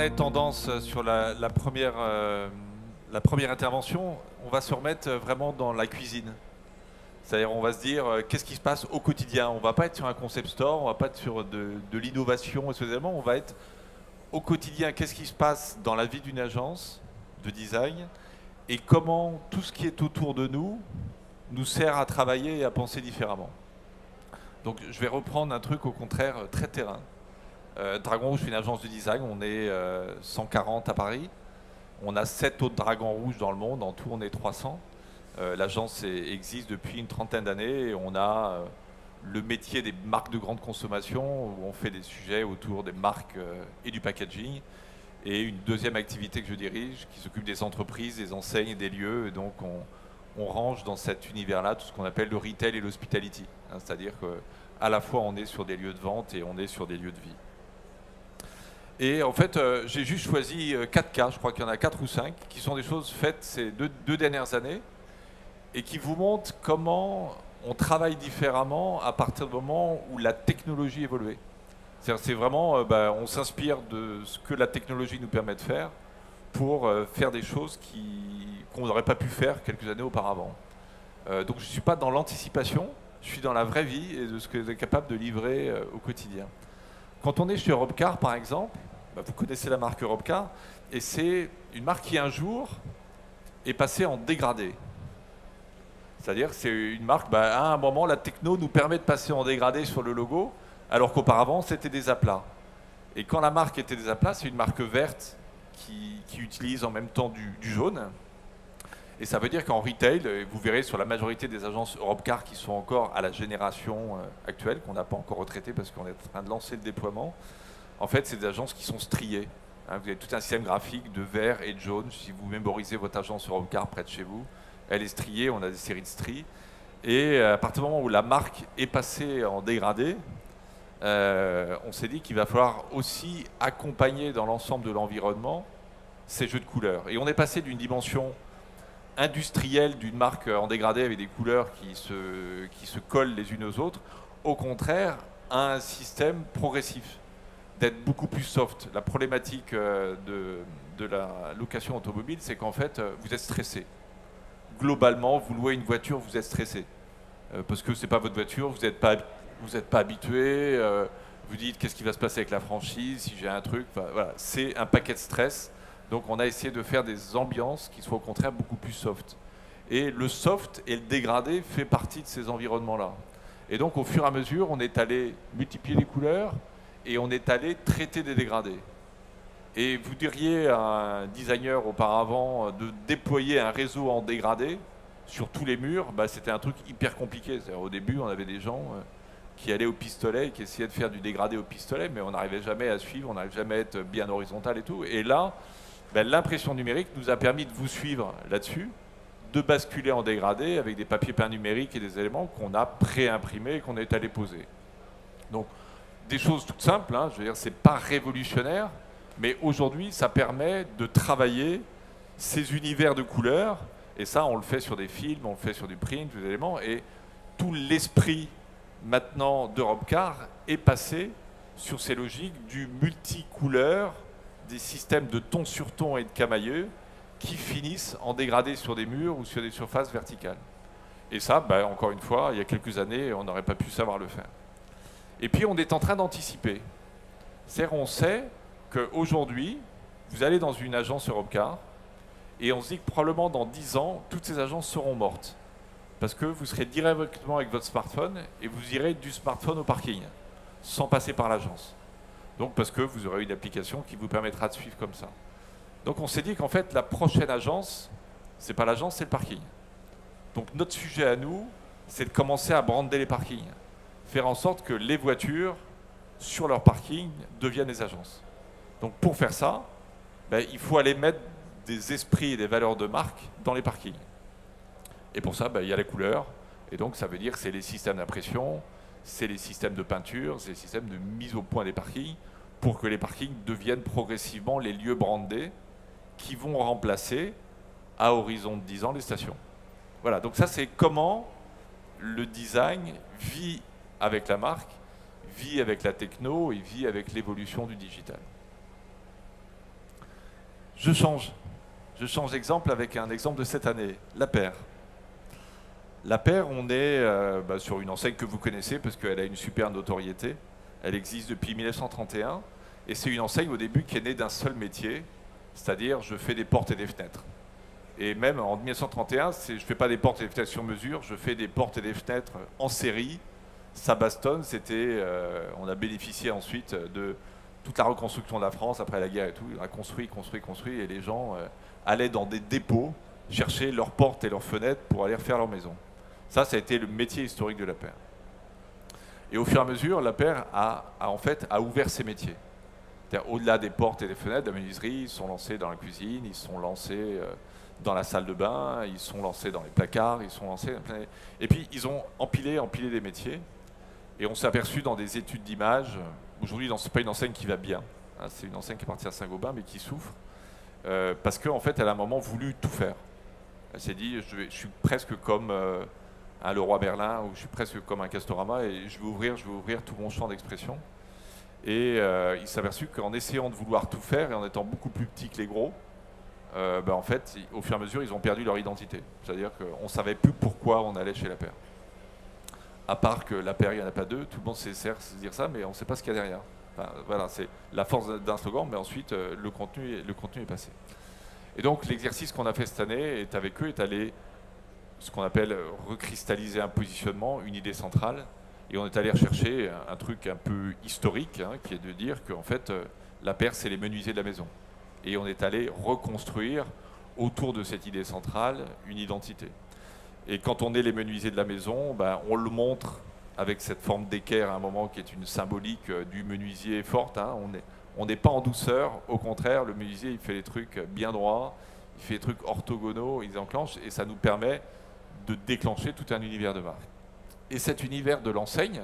prenait tendance sur la première intervention, on va se remettre vraiment dans la cuisine. C'est-à-dire, on va se dire, qu'est-ce qui se passe au quotidien? On va pas être sur un concept store, on va pas être sur de l'innovation exclusivement, on va être au quotidien. Qu'est-ce qui se passe dans la vie d'une agence de design et comment tout ce qui est autour de nous nous sert à travailler et à penser différemment. Donc, je vais reprendre un truc au contraire très terrain. Dragon Rouge, c'est une agence de design. On est 140 à Paris. On a 7 autres Dragons Rouges dans le monde. En tout, on est 300. L'agence existe depuis une trentaine d'années. Et on a le métier des marques de grande consommation, où on fait des sujets autour des marques et du packaging. Et une deuxième activité que je dirige, qui s'occupe des entreprises, des enseignes et des lieux. Et donc, on range dans cet univers-là tout ce qu'on appelle le retail et l'hospitality. C'est-à-dire qu'à la fois, on est sur des lieux de vente et on est sur des lieux de vie. Et en fait, j'ai juste choisi 4 cas, je crois qu'il y en a 4 ou 5, qui sont des choses faites ces deux dernières années et qui vous montrent comment on travaille différemment à partir du moment où la technologie évolue. C'est vraiment, on s'inspire de ce que la technologie nous permet de faire pour faire des choses qu'on n'aurait pas pu faire quelques années auparavant. Donc je ne suis pas dans l'anticipation, je suis dans la vraie vie et de ce que vous êtes capable de livrer au quotidien. Quand on est chez Europcar, par exemple, vous connaissez la marque Europcar, et c'est une marque qui un jour est passée en dégradé. C'est-à-dire c'est une marque, à un moment, la techno nous permet de passer en dégradé sur le logo, alors qu'auparavant, c'était des aplats. Et quand la marque était des aplats, c'est une marque verte qui utilise en même temps du jaune. Et ça veut dire qu'en retail, vous verrez sur la majorité des agences Europcar qui sont encore à la génération actuelle, qu'on n'a pas encore retraité parce qu'on est en train de lancer le déploiement, en fait, c'est des agences qui sont striées. Vous avez tout un système graphique de vert et de jaune. Si vous mémorisez votre agence Europcar près de chez vous, elle est striée, on a des séries de stries. Et à partir du moment où la marque est passée en dégradé, on s'est dit qu'il va falloir aussi accompagner dans l'ensemble de l'environnement ces jeux de couleurs. Et on est passé d'une dimension industrielle d'une marque en dégradé avec des couleurs qui se collent les unes aux autres, au contraire, à un système progressif, d'être beaucoup plus soft. La problématique de la location automobile, c'est qu'en fait, vous êtes stressé. Globalement, vous louez une voiture, vous êtes stressé. Parce que ce n'est pas votre voiture, vous n'êtes pas habitué, vous dites qu'est-ce qui va se passer avec la franchise, si j'ai un truc, voilà. C'est un paquet de stress. Donc on a essayé de faire des ambiances qui soient au contraire beaucoup plus soft. Et le soft et le dégradé fait partie de ces environnements-là. Et donc au fur et à mesure, on est allé multiplier les couleurs et on est allé traiter des dégradés. Et vous diriez à un designer auparavant de déployer un réseau en dégradé sur tous les murs, c'était un truc hyper compliqué. Au début, on avait des gens qui allaient au pistolet et qui essayaient de faire du dégradé au pistolet, mais on n'arrivait jamais à suivre, on n'arrivait jamais à être bien horizontal et tout. Et là, l'impression numérique nous a permis de vous suivre là-dessus, de basculer en dégradé avec des papiers peints numériques et des éléments qu'on a pré-imprimés et qu'on est allé poser. Donc, des choses toutes simples, je veux dire, c'est pas révolutionnaire, mais aujourd'hui, ça permet de travailler ces univers de couleurs, et ça, on le fait sur des films, on le fait sur du print, des éléments, et tout l'esprit maintenant d'Europcar est passé sur ces logiques du multicouleur, des systèmes de ton sur ton et de camailleux qui finissent en dégradé sur des murs ou sur des surfaces verticales. Et ça, encore une fois, il y a quelques années, on n'aurait pas pu savoir le faire. Et puis, on est en train d'anticiper. C'est-à-dire, on sait qu'aujourd'hui, vous allez dans une agence Europcar et on se dit que probablement dans 10 ans, toutes ces agences seront mortes. Parce que vous serez directement avec votre smartphone et vous irez du smartphone au parking, sans passer par l'agence. Donc parce que vous aurez une application qui vous permettra de suivre comme ça. Donc on s'est dit qu'en fait, la prochaine agence, c'est pas l'agence, c'est le parking. Donc notre sujet à nous, c'est de commencer à brander les parkings. Faire en sorte que les voitures, sur leur parking, deviennent des agences. Donc pour faire ça, il faut aller mettre des esprits et des valeurs de marque dans les parkings. Et pour ça, il y a les couleurs. Et donc ça veut dire que c'est les systèmes d'impression, c'est les systèmes de peinture, c'est les systèmes de mise au point des parkings pour que les parkings deviennent progressivement les lieux brandés qui vont remplacer, à horizon de 10 ans, les stations. Voilà, donc ça c'est comment le design vit avec la marque, vit avec la techno et vit avec l'évolution du digital. Je change. Je change d'exemple avec un exemple de cette année, La Paire. La Paire, on est sur une enseigne que vous connaissez parce qu'elle a une super notoriété. Elle existe depuis 1931 et c'est une enseigne au début qui est née d'un seul métier, c'est-à-dire je fais des portes et des fenêtres. Et même en 1931, je ne fais pas des portes et des fenêtres sur mesure, je fais des portes et des fenêtres en série. Ça bastonne, on a bénéficié ensuite de toute la reconstruction de la France après la guerre et tout. On a construit, et les gens allaient dans des dépôts chercher leurs portes et leurs fenêtres pour aller refaire leur maison. Ça a été le métier historique de La Paire. Et au fur et à mesure, La Paire a ouvert ses métiers. Au-delà des portes et des fenêtres de la menuiserie, ils sont lancés dans la cuisine, ils sont lancés dans la salle de bain, ils sont lancés dans les placards, ils sont lancés... Et puis, ils ont empilé des métiers. Et on s'est aperçu dans des études d'image, aujourd'hui, ce n'est pas une enseigne qui va bien. Hein, c'est une enseigne qui est partie à Saint-Gobain, mais qui souffre. Parce qu'en fait, elle a un moment voulu tout faire. Elle s'est dit, je suis presque comme un Leroy Merlin, ou je suis presque comme un Castorama, et je vais ouvrir tout mon champ d'expression. Et il s'est aperçu qu'en essayant de vouloir tout faire, et en étant beaucoup plus petit que les gros, en fait, au fur et à mesure, ils ont perdu leur identité. C'est-à-dire qu'on ne savait plus pourquoi on allait chez La Paire. À part que La Paire, il n'y en a pas deux, tout le monde sait dire ça, mais on ne sait pas ce qu'il y a derrière. Enfin, voilà, c'est la force d'un slogan, mais ensuite, le contenu est passé. Et donc, l'exercice qu'on a fait cette année avec eux est allé, ce qu'on appelle recristalliser un positionnement, une idée centrale, et on est allé rechercher un truc un peu historique, hein, qui est de dire qu'en fait, La Paire, c'est les menuisiers de la maison. Et on est allé reconstruire autour de cette idée centrale une identité. Et quand on est les menuisiers de la maison, on le montre avec cette forme d'équerre à un moment qui est une symbolique du menuisier forte. Hein. On n'est pas en douceur, au contraire, le menuisier il fait les trucs bien droits, il fait les trucs orthogonaux, il enclenche et ça nous permet de déclencher tout un univers de marque. Et cet univers de l'enseigne,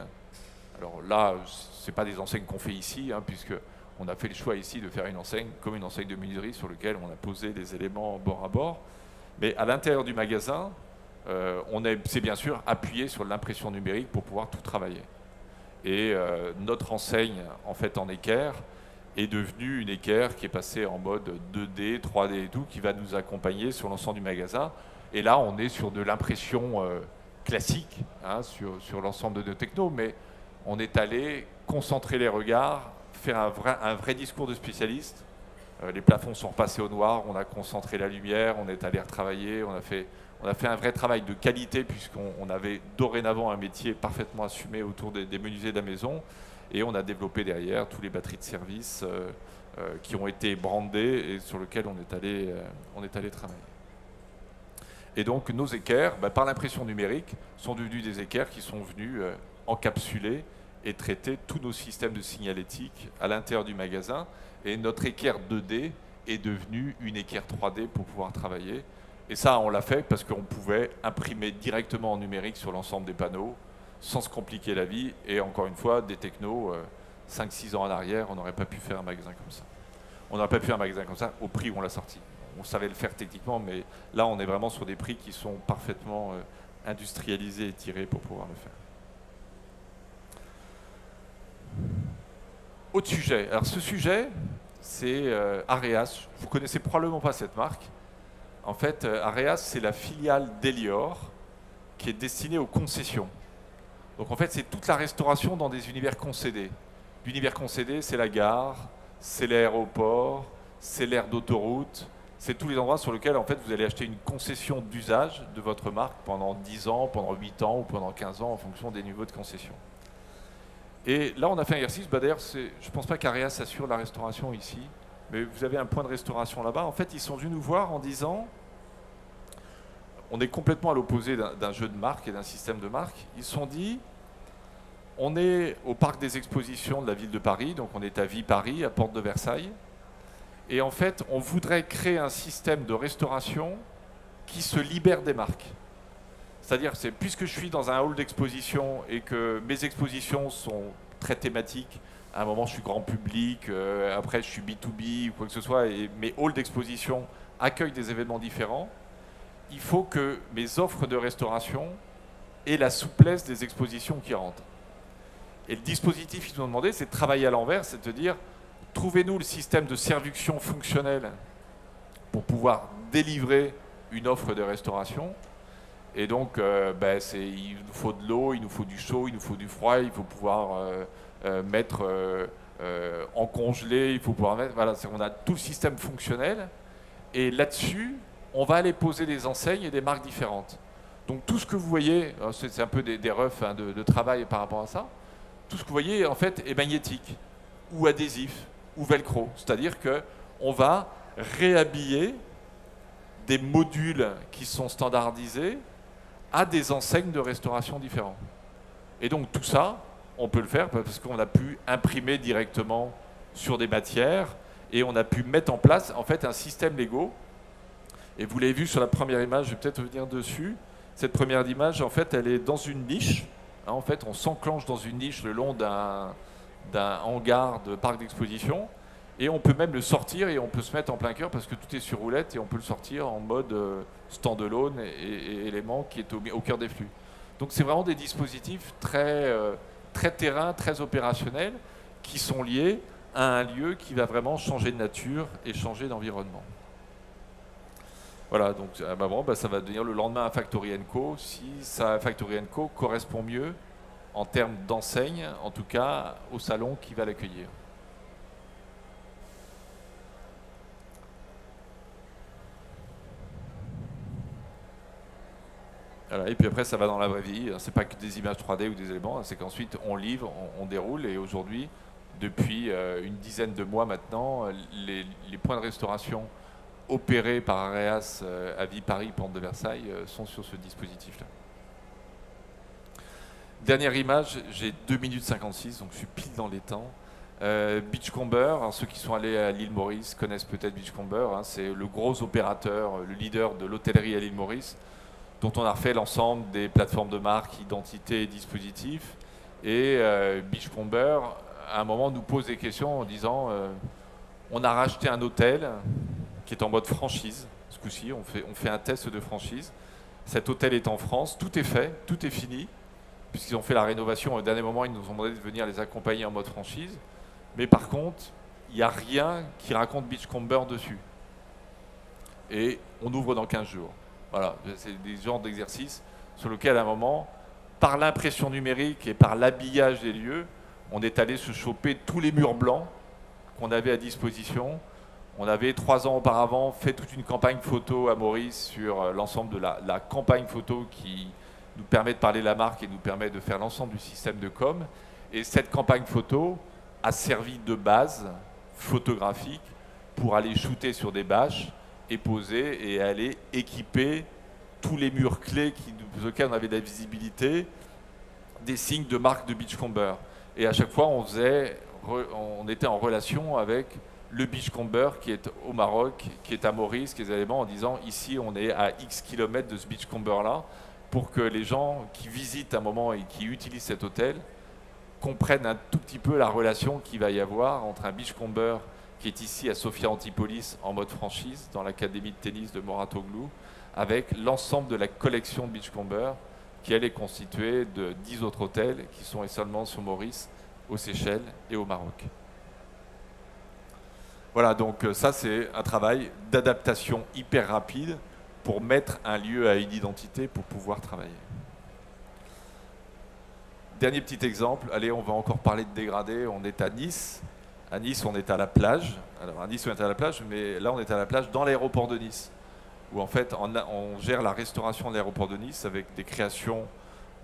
alors là, ce n'est pas des enseignes qu'on fait ici, hein, puisque on a fait le choix ici de faire une enseigne comme une enseigne de menuiserie sur laquelle on a posé des éléments bord à bord. Mais à l'intérieur du magasin, c'est bien sûr appuyé sur l'impression numérique pour pouvoir tout travailler. Et notre enseigne, en fait, en équerre, est devenue une équerre qui est passée en mode 2D, 3D et tout, qui va nous accompagner sur l'ensemble du magasin. Et là, on est sur de l'impression classique, hein, sur l'ensemble de nos technos, mais on est allé concentrer les regards, faire un vrai discours de spécialiste. Les plafonds sont repassés au noir, on a concentré la lumière, on est allé retravailler, on a fait un vrai travail de qualité puisqu'on avait dorénavant un métier parfaitement assumé autour des menuisiers de la maison et on a développé derrière tous les batteries de service qui ont été brandées et sur lesquelles on est allé travailler. Et donc nos équerres, par l'impression numérique, sont devenus des équerres qui sont venus encapsuler et traiter tous nos systèmes de signalétique à l'intérieur du magasin. Et notre équerre 2D est devenue une équerre 3D pour pouvoir travailler. Et ça, on l'a fait parce qu'on pouvait imprimer directement en numérique sur l'ensemble des panneaux, sans se compliquer la vie. Et encore une fois, des technos, 5-6 ans en arrière, on n'aurait pas pu faire un magasin comme ça. On n'aurait pas pu faire un magasin comme ça au prix où on l'a sorti. On savait le faire techniquement, mais là, on est vraiment sur des prix qui sont parfaitement industrialisés et tirés pour pouvoir le faire. Autre sujet. Alors ce sujet, c'est Areas. Vous connaissez probablement pas cette marque. En fait, Areas, c'est la filiale d'Elior qui est destinée aux concessions. Donc en fait, c'est toute la restauration dans des univers concédés. L'univers concédé, c'est la gare, c'est l'aéroport, c'est l'aire d'autoroute, c'est tous les endroits sur lesquels en fait, vous allez acheter une concession d'usage de votre marque pendant 10 ans, pendant 8 ans ou pendant 15 ans en fonction des niveaux de concession. Et là, on a fait un exercice. D'ailleurs, je ne pense pas qu'Areas assure la restauration ici, mais vous avez un point de restauration là-bas. En fait, ils sont venus nous voir en disant, on est complètement à l'opposé d'un jeu de marque et d'un système de marque. Ils se sont dit, on est au parc des expositions de la ville de Paris, donc on est à Viparis, à Porte de Versailles. Et en fait, on voudrait créer un système de restauration qui se libère des marques. C'est-à-dire, puisque je suis dans un hall d'exposition et que mes expositions sont très thématiques, à un moment je suis grand public, après je suis B2B ou quoi que ce soit, et mes halls d'exposition accueillent des événements différents, il faut que mes offres de restauration aient la souplesse des expositions qui rentrent. Et le dispositif qu'ils nous ont demandé, c'est de travailler à l'envers, c'est de dire, trouvez-nous le système de servuction fonctionnel pour pouvoir délivrer une offre de restauration. Et donc, il nous faut de l'eau, il nous faut du chaud, il nous faut du froid, il faut pouvoir mettre en congelé, il faut pouvoir mettre... Voilà, on a tout le système fonctionnel. Et là-dessus, on va aller poser des enseignes et des marques différentes. Donc tout ce que vous voyez, c'est un peu des refs de travail par rapport à ça, tout ce que vous voyez, en fait, est magnétique, ou adhésif, ou velcro. C'est-à-dire qu'on va réhabiller des modules qui sont standardisés à des enseignes de restauration différentes. Et donc tout ça, on peut le faire parce qu'on a pu imprimer directement sur des matières et on a pu mettre en place en fait un système Lego. Et vous l'avez vu sur la première image, je vais peut-être revenir dessus. Cette première image, en fait, elle est dans une niche. En fait, on s'enclenche dans une niche le long d'un hangar de parc d'exposition. Et on peut même le sortir et on peut se mettre en plein cœur parce que tout est sur roulette et on peut le sortir en mode stand-alone et élément qui est au cœur des flux. Donc c'est vraiment des dispositifs très terrain, très opérationnels qui sont liés à un lieu qui va vraiment changer de nature et changer d'environnement. Voilà, donc à un moment, ça va devenir le lendemain un Factory & Co. Si ça Factory & Co. correspond mieux en termes d'enseigne, en tout cas au salon qui va l'accueillir. Voilà, et puis après, ça va dans la vraie vie. C'est pas que des images 3D ou des éléments, c'est qu'ensuite on livre, on déroule. Et aujourd'hui, depuis une dizaine de mois maintenant, les points de restauration opérés par Areas à Viparis, Porte de Versailles, sont sur ce dispositif-là. Dernière image, j'ai 2 minutes 56, donc je suis pile dans les temps. Beachcomber, alors ceux qui sont allés à l'île Maurice connaissent peut-être Beachcomber, hein, c'est le gros opérateur, le leader de l'hôtellerie à l'île Maurice, dont on a refait l'ensemble des plateformes de marque, identité et dispositifs. Et Beachcomber, à un moment, nous pose des questions en disant on a racheté un hôtel qui est en mode franchise. Ce coup-ci, on fait un test de franchise. Cet hôtel est en France, tout est fait, tout est fini, puisqu'ils ont fait la rénovation. Au dernier moment, ils nous ont demandé de venir les accompagner en mode franchise. Mais par contre, il n'y a rien qui raconte Beachcomber dessus. Et on ouvre dans 15 jours. Voilà, c'est des genres d'exercices sur lesquels, à un moment, par l'impression numérique et par l'habillage des lieux, on est allé se choper tous les murs blancs qu'on avait à disposition. On avait 3 ans auparavant fait toute une campagne photo à Maurice sur l'ensemble de la campagne photo qui nous permet de parler de la marque et nous permet de faire l'ensemble du système de com. Et cette campagne photo a servi de base photographique pour aller shooter sur des bâches et poser et aller équiper tous les murs clés sur lesquels on avait de la visibilité, des signes de marque de Beachcomber. Et à chaque fois, on était en relation avec le Beachcomber qui est au Maroc, qui est à Maurice, qui est des éléments en disant ici on est à X kilomètres de ce Beachcomber-là, pour que les gens qui visitent un moment et qui utilisent cet hôtel comprennent un tout petit peu la relation qu'il va y avoir entre un Beachcomber qui est ici à Sophia Antipolis en mode franchise, dans l'académie de tennis de Mouratoglou, avec l'ensemble de la collection de Beachcomber, qui elle est constituée de 10 autres hôtels qui sont essentiellement sur Maurice, aux Seychelles et au Maroc. Voilà, donc ça c'est un travail d'adaptation hyper rapide pour mettre un lieu à une identité pour pouvoir travailler. Dernier petit exemple, allez, on va encore parler de dégradé, on est à Nice. À Nice, on est à la plage. Alors à Nice, on est à la plage, mais là, on est à la plage dans l'aéroport de Nice, où en fait, on gère la restauration de l'aéroport de Nice avec des créations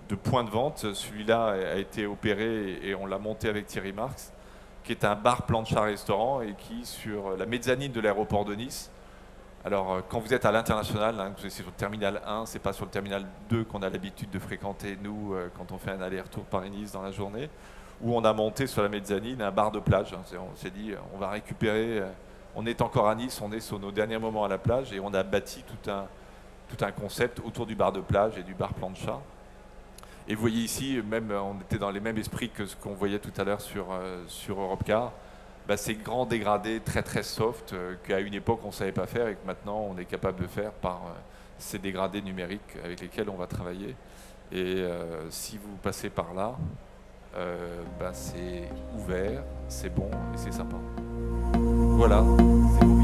de points de vente. Celui-là a été opéré et on l'a monté avec Thierry Marx, qui est un bar plancha-restaurant et qui, sur la mezzanine de l'aéroport de Nice, alors quand vous êtes à l'international, hein, vous êtes sur le terminal 1, c'est pas sur le terminal 2 qu'on a l'habitude de fréquenter, nous, quand on fait un aller-retour Paris-Nice dans la journée, où on a monté sur la mezzanine un bar de plage. On s'est dit, on va récupérer, on est encore à Nice, on est sur nos derniers moments à la plage, et on a bâti tout un concept autour du bar de plage et du bar plancha. Et vous voyez ici, même, on était dans les mêmes esprits que ce qu'on voyait tout à l'heure sur Europcar, ces grands dégradés très très soft qu'à une époque on ne savait pas faire et que maintenant on est capable de faire par ces dégradés numériques avec lesquels on va travailler. Et si vous passez par là, c'est ouvert, c'est bon et c'est sympa. Voilà, c'est bon.